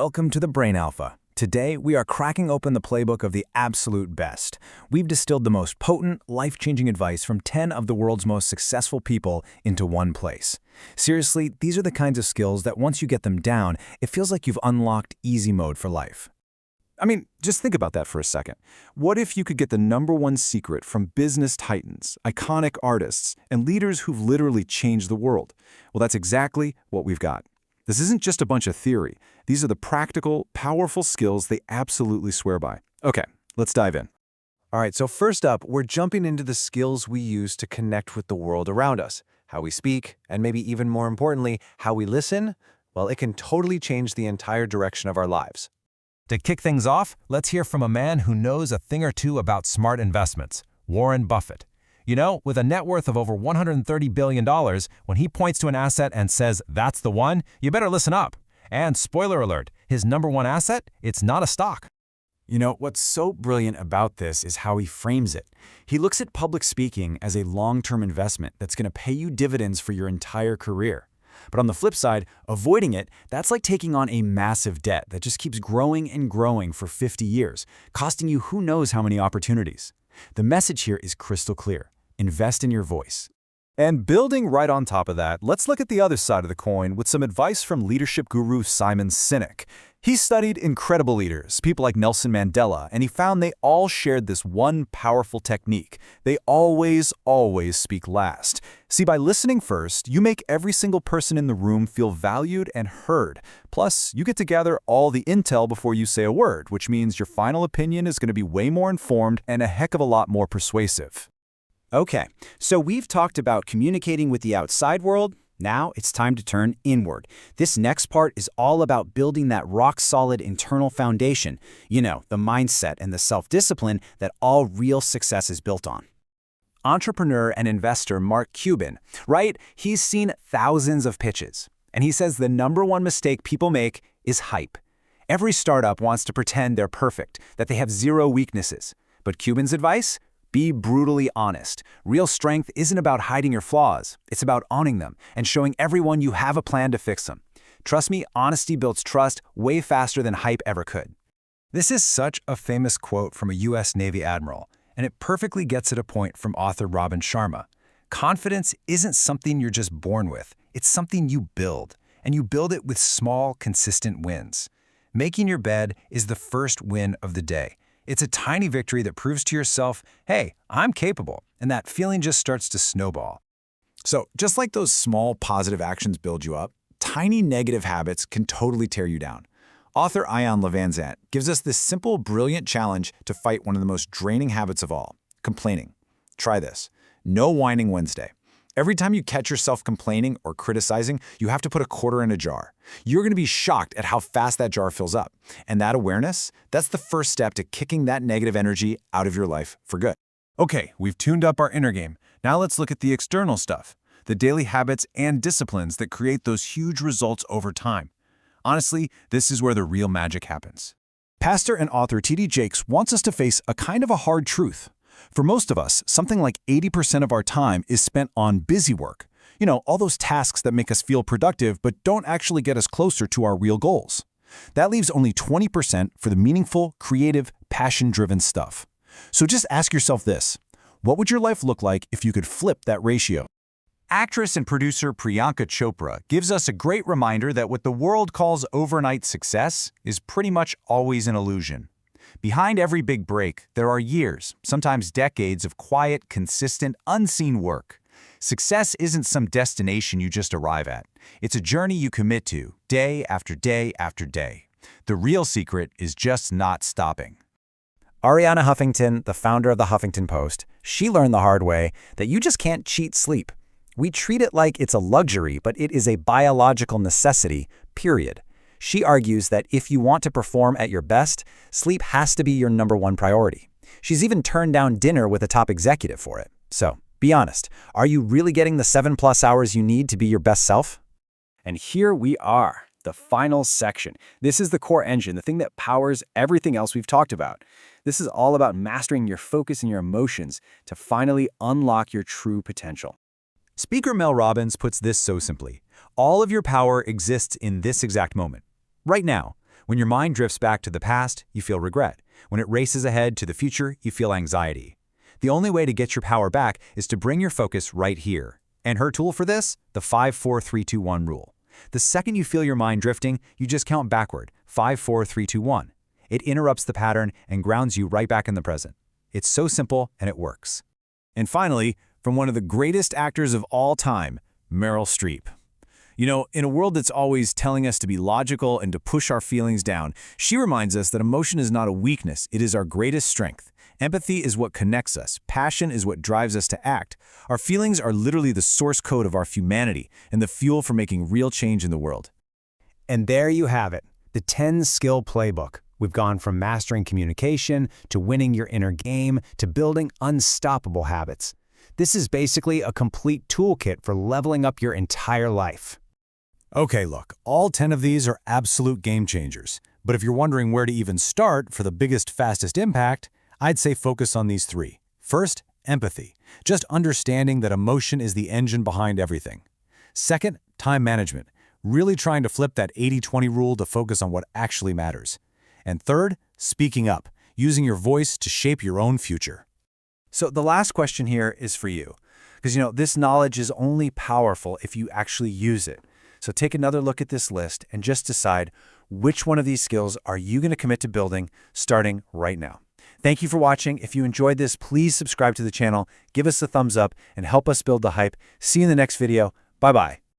Welcome to the Brain Alpha. Today, we are cracking open the playbook of the absolute best. We've distilled the most potent, life-changing advice from 10 of the world's most successful people into one place. Seriously, these are the kinds of skills that once you get them down, it feels like you've unlocked easy mode for life. I mean, just think about that for a second. What if you could get the #1 secret from business titans, iconic artists, and leaders who've literally changed the world? Well, that's exactly what we've got. This isn't just a bunch of theory. These are the practical, powerful skills they absolutely swear by. Okay, let's dive in. All right, so first up, we're jumping into the skills we use to connect with the world around us. How we speak, and maybe even more importantly, how we listen. Well, it can totally change the entire direction of our lives. To kick things off, let's hear from a man who knows a thing or two about smart investments, Warren Buffett. You know, with a net worth of over $130 billion, when he points to an asset and says, "That's the one," you better listen up. And spoiler alert, his #1 asset, it's not a stock. You know, what's so brilliant about this is how he frames it. He looks at public speaking as a long-term investment that's going to pay you dividends for your entire career. But on the flip side, avoiding it, that's like taking on a massive debt that just keeps growing and growing for 50 years, costing you who knows how many opportunities. The message here is crystal clear. Invest in your voice. And building right on top of that, let's look at the other side of the coin with some advice from leadership guru Simon Sinek. He studied incredible leaders, people like Nelson Mandela, and he found they all shared this one powerful technique. They always speak last. See, by listening first, you make every single person in the room feel valued and heard. Plus, you get to gather all the intel before you say a word, which means your final opinion is going to be way more informed and a heck of a lot more persuasive. Okay, so we've talked about communicating with the outside world. Now it's time to turn inward. This next part is all about building that rock-solid internal foundation. You know, the mindset and the self-discipline that all real success is built on. Entrepreneur and investor Mark Cuban, right? He's seen thousands of pitches. And he says the #1 mistake people make is hype. Every startup wants to pretend they're perfect, that they have zero weaknesses. But Cuban's advice? Be brutally honest. Real strength isn't about hiding your flaws. It's about owning them and showing everyone you have a plan to fix them. Trust me, honesty builds trust way faster than hype ever could. This is such a famous quote from a U.S. Navy admiral, and it perfectly gets at a point from author Robin Sharma. Confidence isn't something you're just born with. It's something you build, and you build it with small, consistent wins. Making your bed is the first win of the day. It's a tiny victory that proves to yourself, hey, I'm capable, and that feeling just starts to snowball. So just like those small positive actions build you up, tiny negative habits can totally tear you down. Author Iyanla Vanzant gives us this simple, brilliant challenge to fight one of the most draining habits of all, complaining. Try this. No whining Wednesday. Every time you catch yourself complaining or criticizing, you have to put a quarter in a jar. You're going to be shocked at how fast that jar fills up. And that awareness, that's the first step to kicking that negative energy out of your life for good. Okay, we've tuned up our inner game. Now let's look at the external stuff, the daily habits and disciplines that create those huge results over time. Honestly, this is where the real magic happens. Pastor and author T.D. Jakes wants us to face a kind of a hard truth. For most of us, something like 80% of our time is spent on busy work. You know, all those tasks that make us feel productive but don't actually get us closer to our real goals. That leaves only 20% for the meaningful, creative, passion-driven stuff. So just ask yourself this. What would your life look like if you could flip that ratio? Actress and producer Priyanka Chopra gives us a great reminder that what the world calls overnight success is pretty much always an illusion. Behind every big break, there are years, sometimes decades of quiet, consistent, unseen work. Success isn't some destination you just arrive at. It's a journey you commit to, day after day after day. The real secret is just not stopping. Arianna Huffington, the founder of the Huffington Post, she learned the hard way that you just can't cheat sleep. We treat it like it's a luxury, but it is a biological necessity, period. She argues that if you want to perform at your best, sleep has to be your #1 priority. She's even turned down dinner with a top executive for it. So, be honest, are you really getting the 7+ hours you need to be your best self? And here we are, the final section. This is the core engine, the thing that powers everything else we've talked about. This is all about mastering your focus and your emotions to finally unlock your true potential. Speaker Mel Robbins puts this so simply. All of your power exists in this exact moment. Right now, When your mind drifts back to the past, you feel regret. When it races ahead to the future, you feel anxiety. The only way to get your power back is to bring your focus right here. And her tool for this? The 5-4-3-2-1 rule. The second you feel your mind drifting, you just count backward, 5-4-3-2-1. It interrupts the pattern and grounds you right back in the present. It's so simple, and it works. And finally, from one of the greatest actors of all time, Meryl Streep. You know, in a world that's always telling us to be logical and to push our feelings down, she reminds us that emotion is not a weakness, it is our greatest strength. Empathy is what connects us. Passion is what drives us to act. Our feelings are literally the source code of our humanity and the fuel for making real change in the world. And there you have it, the 10-skill playbook. We've gone from mastering communication to winning your inner game to building unstoppable habits. This is basically a complete toolkit for leveling up your entire life. Okay, look, all 10 of these are absolute game changers. But if you're wondering where to even start for the biggest, fastest impact, I'd say focus on these 3. First, empathy. Just understanding that emotion is the engine behind everything. Second, time management. Really trying to flip that 80-20 rule to focus on what actually matters. And third, speaking up, using your voice to shape your own future. So the last question here is for you. Because, this knowledge is only powerful if you actually use it. So take another look at this list and just decide which one of these skills are you going to commit to building starting right now. Thank you for watching. If you enjoyed this, please subscribe to the channel, give us a thumbs up, and help us build the hype. See you in the next video. Bye-bye.